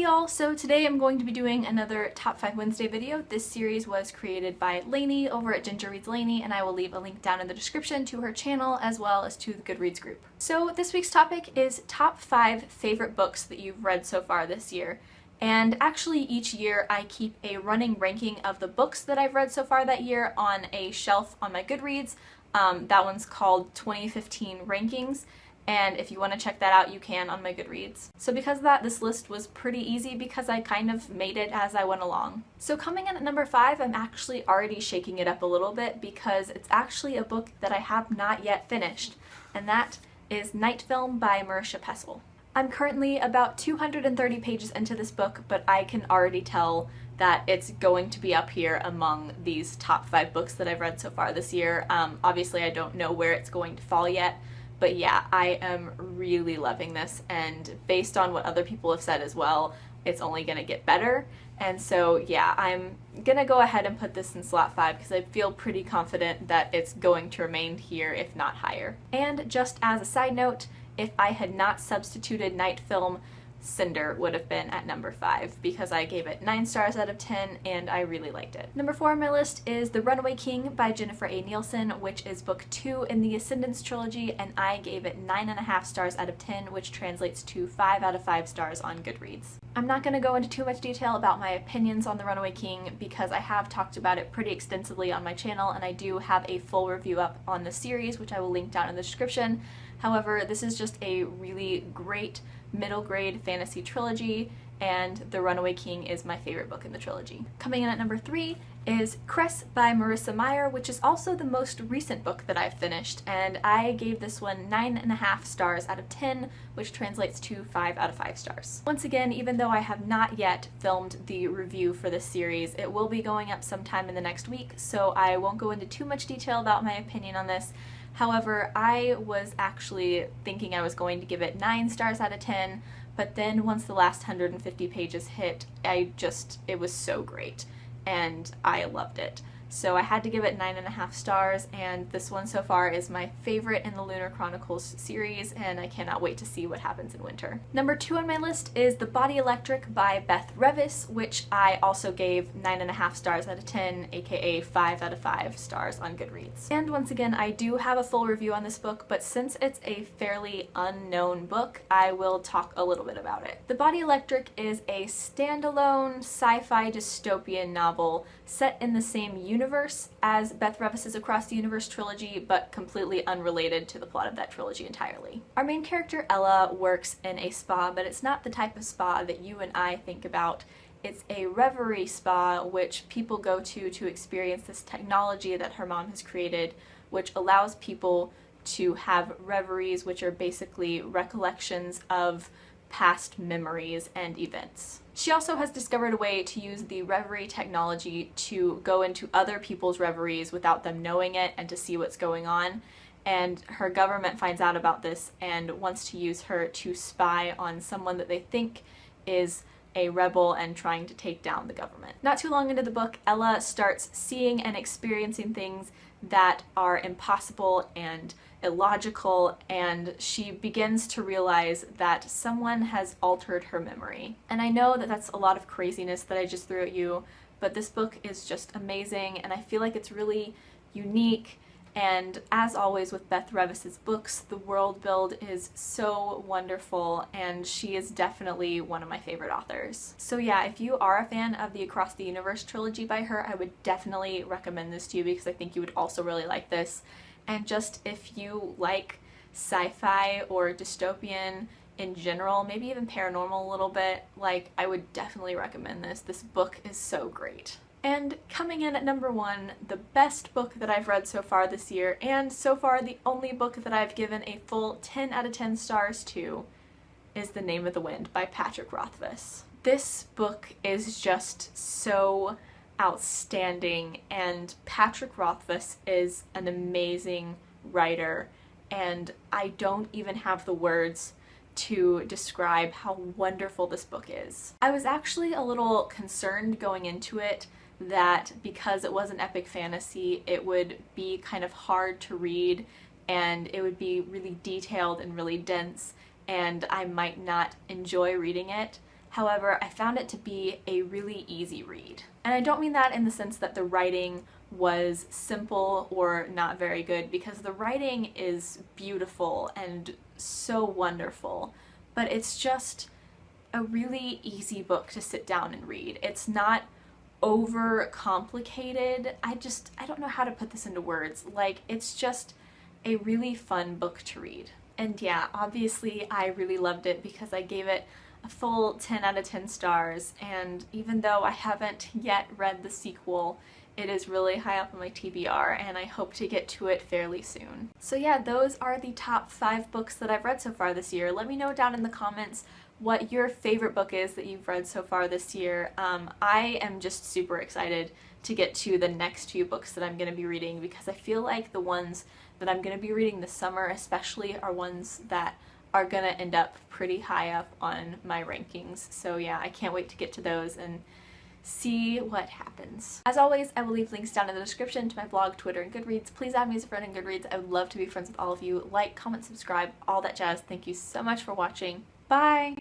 y'all! So today I'm going to be doing another Top 5 Wednesday video. This series was created by Lainey over at Ginger Reads Lainey, and I will leave a link down in the description to her channel as well as to the Goodreads group. So this week's topic is top 5 favorite books that you've read so far this year. And actually each year I keep a running ranking of the books that I've read so far that year on a shelf on my Goodreads. That one's called 2015 Rankings. And if you want to check that out, you can on my Goodreads. So because of that, this list was pretty easy because I kind of made it as I went along. So coming in at number 5, I'm actually already shaking it up a little bit because it's actually a book that I have not yet finished, and that is Night Film by Marisha Pessl. I'm currently about 230 pages into this book, but I can already tell that it's going to be up here among these top 5 books that I've read so far this year. Obviously I don't know where it's going to fall yet, but yeah, I am really loving this, and based on what other people have said as well, it's only gonna get better. And so yeah, I'm gonna go ahead and put this in slot 5 because I feel pretty confident that it's going to remain here, if not higher. And just as a side note, if I had not substituted Night Film, Cinder would have been at number 5 because I gave it 9 stars out of 10 and I really liked it. Number 4 on my list is The Runaway King by Jennifer A. Nielsen, which is book 2 in the Ascendance trilogy, and I gave it 9.5 stars out of 10, which translates to 5 out of 5 stars on Goodreads. I'm not going to go into too much detail about my opinions on The Runaway King because I have talked about it pretty extensively on my channel, and I do have a full review up on the series, which I will link down in the description. However, this is just a really great middle grade fantasy trilogy, and The Runaway King is my favorite book in the trilogy. Coming in at number 3 is Cress by Marissa Meyer, which is also the most recent book that I've finished, and I gave this one 9.5 stars out of 10, which translates to 5 out of 5 stars. Once again, even though I have not yet filmed the review for this series, it will be going up sometime in the next week, so I won't go into too much detail about my opinion on this. However, I was actually thinking I was going to give it 9 stars out of 10, but then once the last 150 pages hit, it was so great, and I loved it. So I had to give it 9.5 stars, and this one so far is my favorite in the Lunar Chronicles series, and I cannot wait to see what happens in winter. Number 2 on my list is The Body Electric by Beth Revis, which I also gave 9.5 stars out of 10, aka 5 out of 5 stars on Goodreads. And once again, I do have a full review on this book, but since it's a fairly unknown book, I will talk a little bit about it. The Body Electric is a standalone sci-fi dystopian novel set in the same universe as Beth Revis's Across the Universe trilogy, but completely unrelated to the plot of that trilogy entirely. Our main character Ella works in a spa, but it's not the type of spa that you and I think about. It's a reverie spa which people go to experience this technology that her mom has created, which allows people to have reveries, which are basically recollections of past memories and events. She also has discovered a way to use the reverie technology to go into other people's reveries without them knowing it and to see what's going on, and her government finds out about this and wants to use her to spy on someone that they think is a rebel and trying to take down the government. Not too long into the book, Ella starts seeing and experiencing things that are impossible and illogical, and she begins to realize that someone has altered her memory. And I know that that's a lot of craziness that I just threw at you, but this book is just amazing, and I feel like it's really unique. And as always with Beth Revis's books, the world build is so wonderful, and she is definitely one of my favorite authors. So yeah, if you are a fan of the Across the Universe trilogy by her, I would definitely recommend this to you because I think you would also really like this. And just if you like sci-fi or dystopian in general, maybe even paranormal a little bit, like, I would definitely recommend this. This book is so great. And coming in at number 1, the best book that I've read so far this year, and so far the only book that I've given a full 10 out of 10 stars to, is The Name of the Wind by Patrick Rothfuss. This book is just so outstanding, and Patrick Rothfuss is an amazing writer, and I don't even have the words to describe how wonderful this book is. I was actually a little concerned going into it that because it was an epic fantasy, it would be kind of hard to read and it would be really detailed and really dense, and I might not enjoy reading it. However, I found it to be a really easy read. And I don't mean that in the sense that the writing was simple or not very good, because the writing is beautiful and so wonderful, but it's just a really easy book to sit down and read. It's not over complicated. I don't know how to put this into words. Like, it's just a really fun book to read. And yeah, obviously I really loved it because I gave it a full 10 out of 10 stars, and even though I haven't yet read the sequel, it is really high up on my TBR, and I hope to get to it fairly soon. So yeah, those are the top 5 books that I've read so far this year. Let me know down in the comments what your favorite book is that you've read so far this year. I am just super excited to get to the next few books that I'm going to be reading, because I feel like the ones that I'm going to be reading this summer especially are ones that are going to end up pretty high up on my rankings. So yeah, I can't wait to get to those and see what happens. As always, I will leave links down in the description to my blog, Twitter, and Goodreads. Please add me as a friend in Goodreads. I would love to be friends with all of you. Like, comment, subscribe, all that jazz. Thank you so much for watching. Bye!